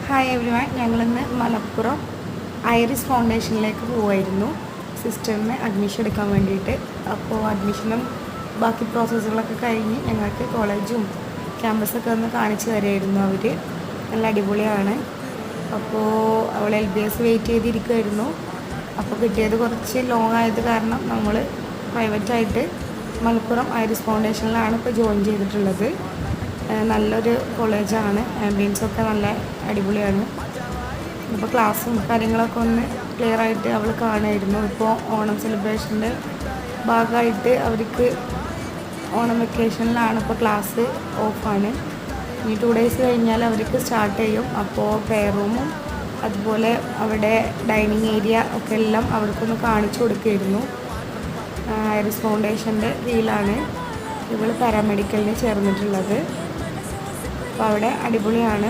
Hi everyone, ഞങ്ങളിന്ന് Malappuram iris ഫൗണ്ടേഷനിലേക്ക് പോവായിരുന്നു സിസ്റ്ററിന് അഡ്മിഷൻ എടുക്കാൻ വേണ്ടിയിട്ട്. അപ്പോൾ അഡ്മിഷനും ബാക്കി പ്രോസസ്സുകളൊക്കെ കഴിഞ്ഞ് ഞങ്ങൾക്ക് കോളേജും ക്യാമ്പസൊക്കെ ഒന്ന് കാണിച്ചു തരുമായിരുന്നു അവർ. നല്ല അടിപൊളിയാണ്. അപ്പോൾ അവൾ LBS വെയിറ്റ് ചെയ്തിരിക്കുമായിരുന്നു. അപ്പോൾ കിട്ടിയത് കുറച്ച് ലോങ് ആയത് കാരണം നമ്മൾ പ്രൈവറ്റായിട്ട് മലപ്പുറം ഐറിസ് ഫൗണ്ടേഷനിലാണ് ഇപ്പോൾ ജോയിൻ ചെയ്തിട്ടുള്ളത്. നല്ലൊരു കോളേജാണ്, ആംബിയൻസൊക്കെ നല്ല അടിപൊളിയാണ്. ഇപ്പോൾ ക്ലാസ്സും കാര്യങ്ങളൊക്കെ ഒന്ന് ക്ലിയറായിട്ട് അവൾ കാണുമായിരുന്നു. ഇപ്പോൾ ഓണം സെലിബ്രേഷൻ്റെ ഭാഗമായിട്ട് അവർക്ക് ഓണം വെക്കേഷനിലാണ്. ഇപ്പോൾ ക്ലാസ് ഓഫാണ്. ഇനി 2 days കഴിഞ്ഞാൽ അവർക്ക് സ്റ്റാർട്ട് ചെയ്യും. അപ്പോൾ പ്രെയർ റൂമും അതുപോലെ അവിടെ ഡൈനിങ് ഏരിയ ഒക്കെ എല്ലാം അവർക്കൊന്ന് കാണിച്ചു കൊടുക്കുമായിരുന്നു. ഐറിസ് ഫൗണ്ടേഷൻ്റെ കീഴിലാണ് ഇവൾ പാരാമെഡിക്കലിന് ചേർന്നിട്ടുള്ളത്. അപ്പോൾ അവിടെ അടിപൊളിയാണ്.